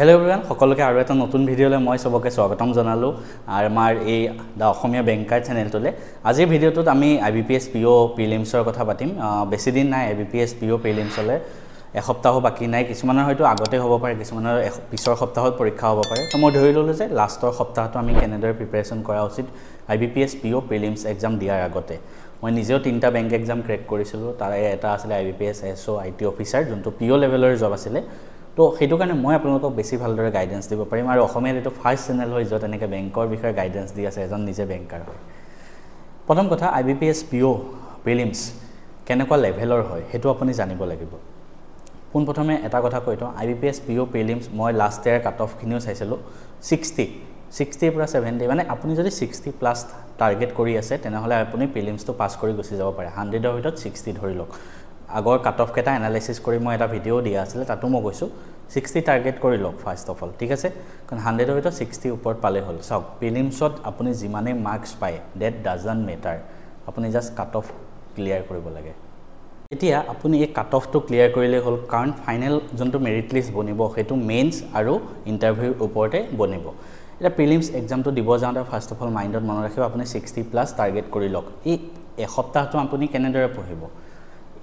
Hello everyone, সকলোকে আৰু এটা নতুন ভিডিঅ'লৈ মই সবকে স্বাগতম জনালো আৰু আমাৰ এই দা অসমীয়া বেংকাৰ চেনেলটোলে আজিৰ ভিডিঅ'টোত আমি IBPS PO প্ৰিলিমছৰ কথা পাতিম বেছি দিন নাই IBPS PO প্ৰিলিমছলে এসপ্তাহ বাকি নাই কিছুমানৰ হয়তো আগতে হ'ব পাৰে কিছুমানৰ পিছৰ সপ্তাহত পৰীক্ষা হ'ব পাৰে তো মই ধৰি ললো যে লাষ্টৰ সপ্তাহটো আমি কেনেদৰে প্ৰিপাৰেচন কৰা উচিত IBPS PO প্ৰিলিমছ এক্সাম দিয়াৰ আগতে মই নিজেও তিনটা বেংক এক্সাম ক্ৰেক কৰিছিলো তাৰে এটা আছিল IBPS SO IT অফিচাৰ যোনটো PO লেভেলৰ জব আছিল তো হেতু কাৰণে মই আপোনালোকক বেছি ভালদৰে গাইডেন্স দিব পাৰিম আৰু অসমীয়াত এটো ফাৰ্ষ্ট চেনেল হৈ যত এনেকৈ বেংকৰ বিষয়ে গাইডেন্স দি আছে এজন নিজে বেংকাৰ হয় প্ৰথম কথা IBPS PO প্ৰিলিমছ কেনেকুৱা লেভেলৰ হয় হেতু আপুনি জানিব লাগিব পোন প্ৰথমে এটা কথা কৈ তো IBPS PO প্ৰিলিমছ মই লাষ্ট ইয়াৰ কাট অফ খিনিও চাইছিলো 60 পৰা 70 মানে আপুনি যদি 60 প্লাস টাৰ্গেট কৰি আছে তেনেহলে আপুনি প্ৰিলিমছটো পাস কৰি গুচি যাব পাৰে 100 ৰ ভিতৰত 60 ধৰি লওক আগৰ কাট অফ কেটা এনালাইসিস কৰি মই এটা ভিডিও দিয়া আছিল তাতো মই কৈছো 60 টাৰ্গেট কৰি লওক ফাৰ্স্ট অফ অল ঠিক আছে কাৰণ 100 ৰ ভিতৰত 60 ওপৰত পালে হল সব প্ৰিলিমছত আপুনি যিমানে মাৰ্কস পায় দ্যাট ডাজন্ট ম্যাটাৰ আপুনি জাস্ট কাট অফ ক্লিয়াৰ কৰিব লাগে এতিয়া আপুনি এই কাট অফটো ক্লিয়াৰ কৰিলে হল কাৰণ ফাইনাল যোনটো মেৰিট লিষ্ট বনিব হেতু মেইনছ আৰু ইন্টাৰভিউৰ ওপৰতে বনিব এটা প্ৰিলিমছ এক্সামটো দিব যাওঁতে ফাৰ্স্ট অফ অল মাইন্ডত মনত ৰাখিব আপুনি 60 প্লাস টাৰ্গেট কৰি লওক এই এসপ্তাহটো আপুনি কেনেদৰে পঢ়িব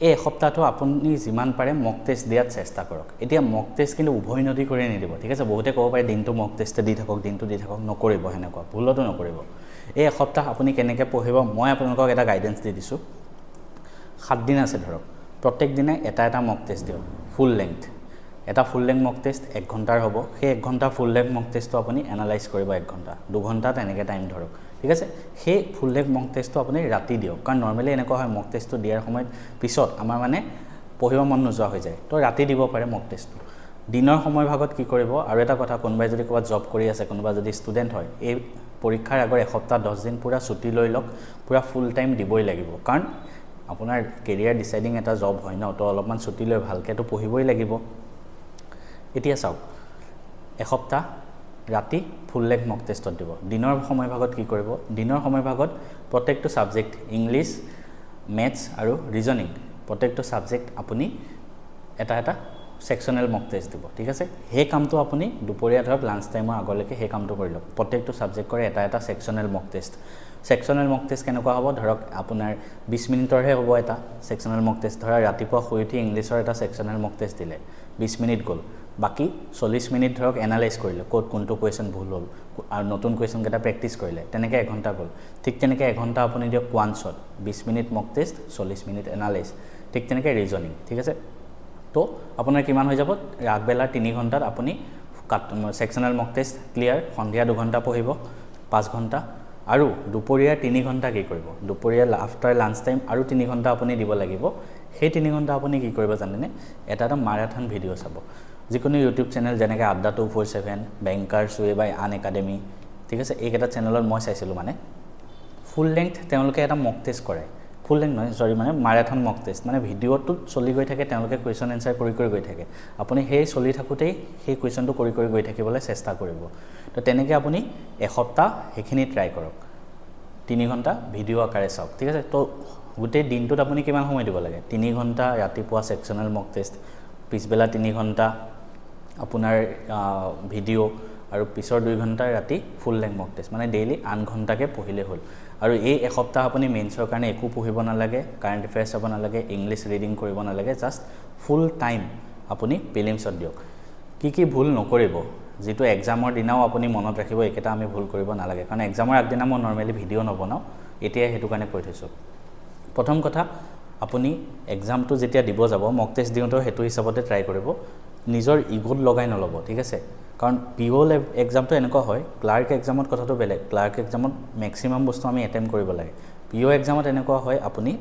এই সপ্তাহটো আপুনি যিমান পাৰে মক টেষ্ট দিয়াত চেষ্টা কৰক এতিয়া মক টেষ্ট কিন্তু উভয় নদী কৰি নিদিব ঠিক আছে বহুতে ক'ব পাৰে দিনটো মক টেষ্ট দি থাকক দিনটো দি থাকক নকৰিব হেনেকুৱা ভুলটো নকৰিব এই সপ্তাহ আপুনি কেনেকৈ পঢ়িব মই আপোনালোকক এটা গাইডেন্স দি দিছো 7 দিন আছে ধৰক প্ৰত্যেক দিনে এটা মক টেষ্ট দিয়ক ফুল লেংথ এটা ফুল লেংথ মক টেষ্ট 1 ঘণ্টাৰ হ'ব সেই 1 ঘণ্টা ফুল লেংথ মক টেষ্টটো আপুনি এনালাইজ কৰিব 1 ঘণ্টা 2 ঘণ্টা তেনেকৈ টাইম ধৰক ঠিক আছে সেই ফুল লেংথ মক টেষ্টটো আপুনি ৰাতি দিয়ক কাৰণ নৰমালি এনেকুৱা হয় মক টেষ্টটো দিয়াৰ সময়ত পিছত আমাৰ মানে পঢ়িব মন নোযোৱা হৈ যায় তো ৰাতি দিব পাৰে মক টেষ্টটো দিনৰ সময় ভাগত কি কৰিব আৰু এটা কথা কোনবাই যদি ক'বাত জব কৰি আছে কোনবা যদি ষ্টুডেন্ট হয় এই পৰীক্ষাৰ আগৰ এসপ্তাহ 10 দিন পুৰা ছুটি লৈ লওক পুৰা ফুল টাইম দিবই লাগিব কাৰণ আপোনাৰ কেৰিয়াৰ ডিসাইডিং এটা জব হয় ন তো অলপমান ছুটি লৈ ভালকে তো পঢ়িবই লাগিব এতিয়া চাওক এসপ্তাহ ৰাতি ফুল লেংথ মক টেষ্টত দিব দিনৰ সময় ভাগত কি কৰিব দিনৰ সময় ভাগত প্ৰত্যেকটো সাবজেক্ট ইংলিশ ম্যাথছ আৰু ৰিজনিং প্ৰত্যেকটো সাবজেক্ট আপুনি এটা সেকশনাল মক টেষ্ট দিব ঠিক আছে হে কামটো আপুনি দুপৰীয়া ধৰক লাঞ্চ টাইমৰ আগলৈকে হে কামটো কৰি লওক প্ৰত্যেকটো সাবজেক্ট কৰে এটা সেকশনাল মক টেষ্ট সেকশনাল মক টেষ্ট কেনেকুৱা হ'ব ধৰক আপোনাৰ 20 মিনিটৰ হে হ'ব এটা সেকশনাল মক টেষ্ট ধৰা ৰাতিপুৱা শুই উঠি ইংলিশৰ এটা সেকশনাল মক টেষ্ট দিলে 20 মিনিট গল বাকি 40 মিনিট ধৰক এনালাইজ কৰিলে কোড কোনটো কোৱেশ্চন ভুল হ'ল আৰু নতুন কোৱেশ্চন কেটা প্ৰেক্টিস কৰিলে তেনেকৈ 1 ঘণ্টা গল ঠিক তেনেকৈ 1 ঘণ্টা আপুনি দিয়ক কোৱানছত 20 মিনিট মক টেষ্ট 40 মিনিট এনালাইজ ঠিক তেনেকৈ ৰিজনিং ঠিক আছে তো আপোনাৰ কিমান হৈ যাব আগবেলা 3 ঘণ্টাত আপুনি সেকশনাল মক টেষ্ট ক্লিয়াৰ সন্ধিয়া 2 ঘণ্টা পঢ়িব 5 ঘণ্টা আৰু দুপৰীয়া 3 ঘণ্টা কি কৰিব দুপৰীয়া আফটাৰ লাঞ্চ টাইম আৰু 3 ঘণ্টা আপুনি দিব লাগিব সেই 3 ঘণ্টা আপুনি কি কৰিব জানেনে এটা মাৰাথন ভিডিও চাব যিকোনো ইউটিউব চেনেল যেনেকৈ আড্ডা 247 বেংকাৰ্ছ ৱে বাই আন একাডেমি ঠিক আছে এইকেইটা চেনেলত মই চাইছিলো মানে ফুল লেংথ তেওঁলোকে এটা মক টেষ্ট কৰে ফুল লেংথ নহয় সৰি মানে মাৰাথন মক টেষ্ট মানে ভিডিওটো চলি গৈ থাকে তেওঁলোকে কোৱেশ্চন এনসাৰ কৰি গৈ থাকে আপুনি সেই চলি থাকোতেই সেই কোৱেশ্চনটো কৰি গৈ থাকিবলৈ চেষ্টা কৰিব তো তেনেকৈ আপুনি এসপ্তাহ হেখিনি ট্ৰাই কৰক 3 ঘণ্টা ভিডিও আকাৰে চাওক ঠিক আছে তো গোটেই দিনটোত আপুনি কিমান সময় দিব লাগে 3 ঘণ্টা ৰাতিপুৱা সেকশনাল মক টেষ্ট পিছবেলা 3 ঘণ্টা আপোনাৰ ভিডিও আৰু পিছৰ 2 ঘণ্টা ৰাতি ফুল লেংথ মক টেষ্ট মানে ডেইলি 8 ঘণ্টাকে পঢ়িলে হ'ল আৰু এই এসপ্তাহ আপুনি মেইনছৰ কাৰণে একো পঢ়িব নালাগে কাৰেন্ট এফেয়াৰ্স চাব নালাগে ইংলিশ ৰিডিং কৰিব নালাগে জাস্ট ফুল টাইম আপুনি প্ৰিলিমছত দিয়ক কি ভুল নকৰিব যেটো এক্সামৰ দিনাও আপুনি মনত ৰাখিব একেটা আমি ভুল কৰিব নালাগে কাৰণ এক্সামৰ আগদিনা মই নৰমালি ভিডিও নবনাও এতিয়া হেতু কাৰণে কৈ থৈছো প্ৰথম কথা আপুনি এক্সামটো যেতিয়া দিব যাব মক টেষ্ট দিওঁতে হেতু হিচাপতে ট্ৰাই কৰিব নিজৰ ইগোত লগাই নলব ঠিক আছে কাৰণ পিও এক্সামটো এনেকুৱা হয় ক্লাৰ্ক এক্সামত কথাটো বেলেগ ক্লাৰ্ক এক্সামত ম্যাক্সিমাম বস্তু আমি এটেম্প কৰিব লাগে পিও এক্সামত এনেকুৱা হয় আপুনি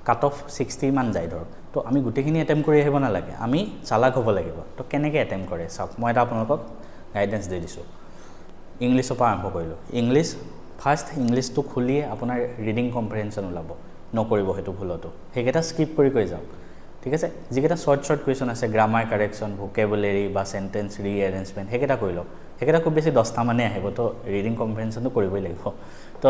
কাট অফ 60 মান যায় ধৰক তো আমি গুটেখিনি এটেম্প কৰি আহিব নালাগে আমি চালাক হ'ব লাগিব তো কেনেকৈ এটেম্প কৰে চাওক মই এটা আপোনালোকক গাইডেন্স দি দিছো ইংলিশৰ পৰা আৰম্ভ কৰিলো ইংলিশ ফাৰ্স্ট ইংলিশটো খুলি আপোনাৰ ৰিডিং কম্প্ৰিহেনশন ওলাব নকৰিব হেতু ভুলটো হেকেটা স্কিপ কৰি যাওক ঠিক আছে যিকেটা শৰ্ট কোৱেশ্চন আছে গ্ৰামাৰ কাৰেকচন ভোকেবুলাৰি বা সেন্টেন্স ৰিএৰেঞ্জমেন্ট হেকেটা কৰি লওক হেকেটা খুব বেছি 10টা মানে আহিব তো ৰিডিং কম্প্ৰিহেনশনটো কৰিবই লাগিব তো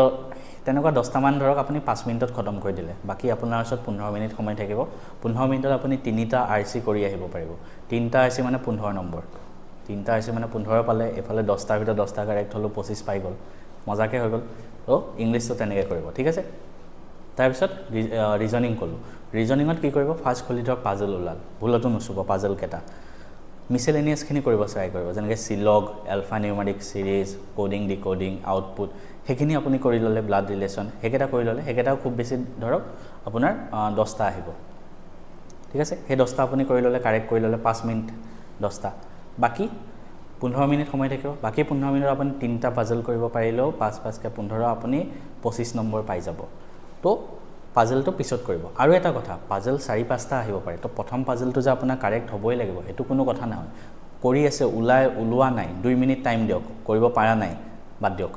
তেনেকুৱা 10টা মান ধৰক আপুনি 5 মিনিটত খতম কৰি দিলে বাকি আপোনাৰ ওচৰত 15 মিনিট সময় থাকিব 15 মিনিটত আপুনি 3টা আৰসি কৰি আহিব পাৰিব 3টা আৰসি মানে 15 নম্বৰ 3টা আহিছে মানে 15 পালে এফালে 10টাৰ ভিতৰত 10টা কাৰেক্ট হলো 25 পাই গল মজাকে হৈ গল তো ইংলিশটো তেনেকৈ কৰিব ঠিক আছে তাৰ পিছত ৰিজনিং কলো ৰিজনিংত কি কৰিব ফাৰ্স্ট খুলি ধৰ পাজল ওলাল ভুলটো নুসুব পাজল কেটা মিসেলেনিয়াস খিনি কৰিব ট্ৰাই কৰিব যেনেকৈ সিলগ ULFA numeric সিৰিজ coding decoding output হেখিনি আপুনি কৰি ললে ব্লাড ৰিলেশন হেকেটা কৰি ললে হেকেটাও খুব বেছি ধৰক আপোনাৰ 10টা আহিব ঠিক আছে হে 10টা আপুনি কৰি ললে কাৰেক্ট কৰি ললে 5 মিনিট 10টা বাকি 15 মিনিট সময় থাকিব বাকি 15 মিনিট আপুনি 3টা পাজল কৰিব পাৰিলেও 5 5 কে 15 আপুনি 25 নম্বৰ পাই যাব তো পাজলটো পিছত কৰিব আৰু এটা কথা পাজল 4-5টা আহিব পাৰে তো প্ৰথম পাজলটো যে আপোনাৰ কাৰেক্ট হ'বই লাগিব হেতু কোনো কথা নহয় কৰি আছে উলোৱা নাই 2 মিনিট টাইম দিয়ক কৰিব পাৰা নাই বাদ দিয়ক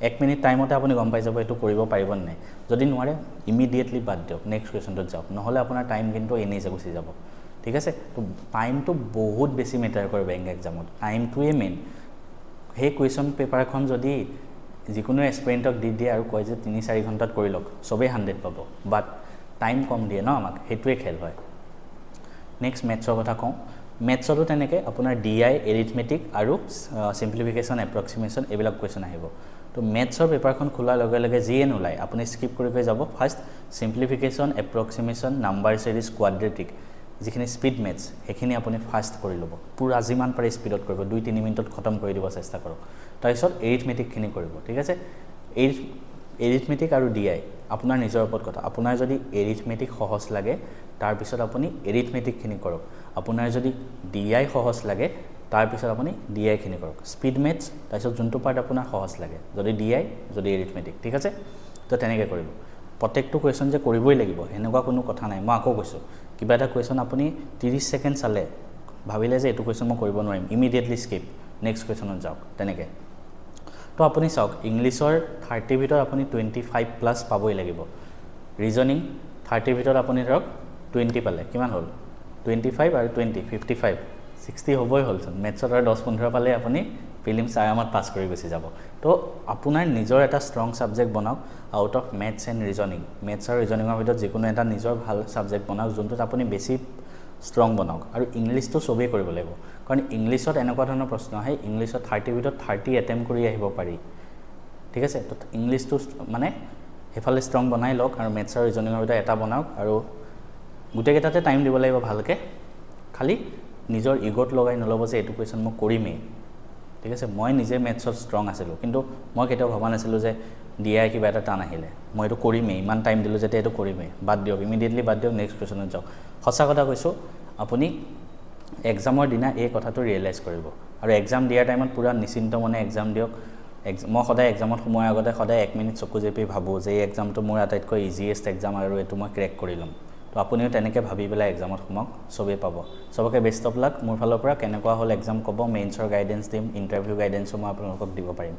1 মিনিট টাইমতে আপুনি গম পাই যাব এটো কৰিব পাৰিব নাই যদি নোৱাৰে ইমিডিয়েটলি বাদ দিয়ক নেক্সট কোৱেশ্চনটোত যাওক নহলে আপোনাৰ টাইম কিন্তু এনেই গুচি যাব ঠিক আছে তো টাইমটো বহুত বেছি মেটাৰ কৰে বেংক এক্সামত টাইমটোৱে মেইন হে কোৱেশ্চন পেপাৰখন যদি যিকোনো এক্সপেৰিয়েন্টক দি দিয়ে আৰু কয় যে 3-4 ঘণ্টাত কৰি লওক সবে 100 পাব বাট টাইম কম দিয়ে ন আমাক হেতুৱে খেল হয় নেক্সট মেথছৰ কথা কওঁ মেথছটো তেনেকৈ আপোনাৰ ডিআই এৰিথমেটিক আৰু সিম্পলিফিকেশন এপ্ৰক্সিমেশন এবিলাক কোৱেশ্চন আহিব তো মেথছৰ পেপাৰখন খোলাৰ লগে লগে জিএন ওলাই আপুনি স্কিপ কৰি যাব ফাৰ্স্ট সিম্পলিফিকেশন এপ্ৰক্সিমেশন নাম্বাৰ সিৰিজ কোৱাড্ৰেটিক যিখিনি স্পিড মেথছ হেখিনি আপুনি ফাৰ্স্ট কৰি ল'ব পুৰা যিমান পাৰে স্পিডত কৰিব 2-3 মিনিটত খতম কৰি দিব চেষ্টা কৰক তাৰপিছত এৰিথমেটিক খিনি কৰিব ঠিক আছে এৰিথমেটিক আৰু ডিআই আপোনাৰ নিজৰ ওপৰত কথা আপোনাৰ যদি এৰিথমেটিক সহজ লাগে তাৰ পিছত আপুনি এৰিথমেটিক খিনি কৰক আপোনাৰ যদি ডিআই সহজ লাগে তাৰ পিছত আপুনি ডিআই খিনি কৰক স্পিড মেথছ তাৰপিছত যোনটো পাৰ্ট আপোনাৰ সহজ লাগে যদি ডিআই যদি এৰিথমেটিক ঠিক আছে তো তেনেকৈ কৰিব প্ৰত্যেকটো কোৱেশ্চন যে কৰিবই লাগিব এনেকুৱা কোনো কথা নাই মই আকৌ কৈছো কিবা এটা কোৱেশ্চন আপুনি 30 সেকেন্ড চালে ভাবিলে যে এটো কোৱেশ্চন মই কৰিব নোৱাৰিম ইমিডিয়েটলি স্কিপ নেক্সট কোৱেশ্চনত যাওক তেনেকৈ তো আপুনি চাওক ইংলিশৰ 30 ভিতৰত আপুনি 25 প্লাস পাবই লাগিব ৰিজনিং 30 ভিতৰত আপুনি ধৰক 20 পালে কিমান হল 25 আৰু 20 55 60 হ'বই হলচোন মেথছত আৰু 10-15 পালে আপুনি প্ৰিলিমছ আৰামত পাস কৰি গুচি যাব তো আপোনাৰ নিজৰ এটা ষ্ট্ৰং সাবজেক্ট বনাওক out of maths and reasoning maths আৰু ৰিজনিঙৰ ভিতৰত যিকোনো এটা নিজৰ ভাল সাবজেক্ট বনাওক যোনটোত আপুনি বেছি ষ্ট্ৰং বনাওক আৰু ইংলিশটো সবেই কৰিব লাগিব কাৰণ ইংলিশত এনেকুৱা ধৰণৰ প্ৰশ্ন আহে ইংলিশত 30 ভিতৰত 30 এটেম্প কৰি আহিব পাৰি ঠিক আছে তো ইংলিশটো মানে হেফালে ষ্ট্ৰং বনাই লওক আৰু মেথছ আৰু ৰিজনিঙৰ ভিতৰত এটা বনাওক আৰু গুটেকেটাতে টাইম দিব লাগিব ভালকে খালি নিজৰ ইগোত লগাই নলব যে এটো কোৱেশ্চন মই কৰিমেই ঠিক আছে মই নিজে মেথছত ষ্ট্ৰং আছিলো কিন্তু মই কেতিয়াও ভাবা নাছিলো যে ডিআই কিবা এটা টান আহিলে মই এটো কৰিমেই ইমান টাইম দিলো যে এটো কৰিমেই বাদ দিয়ক ইমিডিয়েটলি বাদ দিয়ক নেক্সট কোৱেশ্চনত যাওক সঁচা কথা কৈছো আপুনি এক্সামৰ দিনা এই কথাটো ৰিয়েলাইজ কৰিব আৰু এক্সাম দিয়াৰ টাইমত পুৰা নিশ্চিন্ত মনে এক্সাম দিয়ক মই সদায় এক্সামত সময় আগতে সদায় 1 মিনিট চকু জেপি ভাবো যে এই এক্সামটো মোৰ আটাইতকৈ ইজিয়েষ্ট এক্সাম আৰু এটো মই ক্ৰেক কৰি লম তো আপুনিও তেনেকৈ ভাবি পেলাই এক্সামত সোমাওক সবেই পাব সবকে বেষ্ট অফ লাক মোৰ ফালৰ পৰা কেনেকুৱা হল এক্সাম কব মেইনছৰ গাইডেন্স দিম ইন্টাৰভিউ গাইডেন্সও মই আপোনালোকক দিব পাৰিম